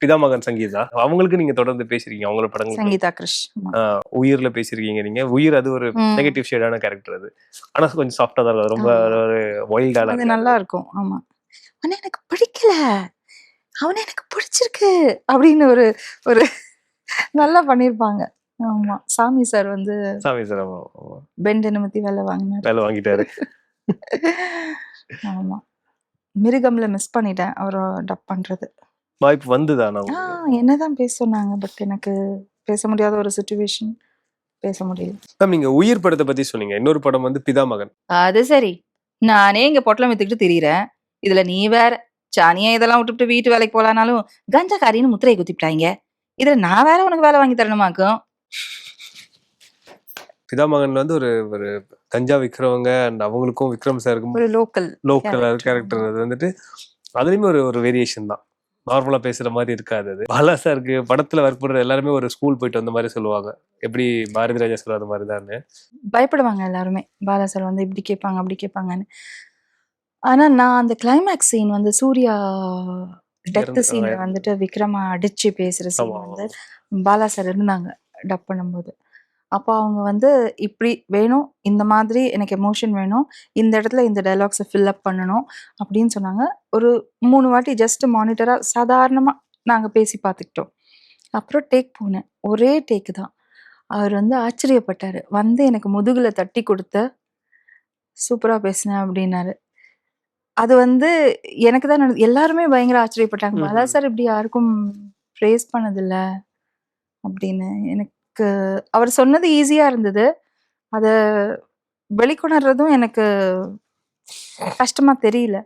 பிதாமகன் சங்கீதா, அவங்களுக்கு நீங்க தொடர்ந்து பேசிருக்கீங்க அவங்களோட படங்களுக்கு. சங்கீதா கிருஷ். உயிர்ல பேசிருக்கீங்க நீங்க. உயிர் அது ஒரு நெகட்டிவ் ஷேடான கேரக்டர் அது. ஆனா கொஞ்சம் சாஃப்டா தான் இருக்கும். ரொம்ப ஒரு வைல்டான அது நல்லா இருக்கும். ஆமா. ஆனா எனக்கு பிடிக்கல, அவனை எனக்கு பிடிச்சிருக்கு அப்படின்னு ஒரு ஒரு நல்லா பண்ணிருப்பாங்க. ஆமா, சாமி சார் வந்து சாமி சார் பெண்ட் நிமித்தி வேலை வாங்கிட்டாரு. ஆமா, மிருகம்ல மிஸ் பண்ணிட்டேன் அவரை டப் பண்றது. வாய்ப்பு வந்துதா? என்னதான் பேச சொன்னாங்க, பட் எனக்கு பேச முடியாத ஒரு சிச்சுவேஷன், பேச முடியல. மேம், நீங்க உயிர் படத்தை பத்தி சொன்னீங்க. இன்னொரு படம் வந்து பிதாமகன். அது சரி, நானே இங்க பொட்டலம் வித்துக்கிட்டு திரியிறேன், இதுல நீ வேற சானியா இதெல்லாம் விட்டுவிட்டு வீட்டு வேலைக்கு போலானாலும் கஞ்சக்காரின்னு முத்திரையை குத்திவிட்டாங்க. இதுல நான் வேற உனக்கு வேலை வாங்கி தரணுமாக்கும். பிதாமகன் வந்து ஒரு ஒரு கஞ்சா விற்கிறவங்க அண்ட் அவங்களுக்கும் விக்ரம் சாருக்கும் ஒரு லோக்கல் கேரக்டர். அது வந்துட்டு அதுலயுமே ஒரு ஒரு வேரியேஷன் தான். நார்மலா பேசுற மாதிரி இருக்காது. அது பாலா சாருக்கு படத்துல ஒர்க் பண்ற எல்லாருமே ஒரு ஸ்கூல் போயிட்டு வந்த மாதிரி சொல்லுவாங்க. எப்படி பாரதி ராஜா சொல்லாத மாதிரி தான் பயப்படுவாங்க எல்லாருமே. பாலா சார் வந்து இப்படி கேட்பாங்க அப்படி கேட்பாங்கன்னு. ஆனா நான் அந்த கிளைமேக்ஸ் சீன் வந்து சூர்யா டெத் சீன்ல வந்துட்டு விக்ரமா அடிச்சு பேசுற சீன் வந்து பாலா சார் இருந்தாங்க டப் பண்ணும்போது. அப்போ அவங்க வந்து இப்படி வேணும், இந்த மாதிரி எனக்கு எமோஷன் வேணும், இந்த இடத்துல இந்த டைலாக்ஸை ஃபில் அப் பண்ணணும் அப்படின்னு சொன்னாங்க. ஒரு 3 வாட்டி ஜஸ்ட் மானிட்டரா சாதாரணமா நாங்க பேசி பார்த்துக்கிட்டோம். அப்புறம் டேக் போனேன், ஒரே டேக் தான். அவர் வந்து ஆச்சரியப்பட்டாரு, வந்து எனக்கு முதுகுல தட்டி கொடுத்த சூப்பரா பேசினேன் அப்படின்னாரு. அது வந்து எனக்கு தான் எல்லாருமே பயங்கர ஆச்சரியப்பட்டாங்க. பாலா சார் இப்படி யாருக்கும் ப்ரேஸ் பண்ணதில்ல அப்படின்னு. எனக்கு அவர் சொன்னது ஈஸியா இருந்தது, அதை வெளிக்கொணர்றதும் எனக்கு கஷ்டமா தெரியல.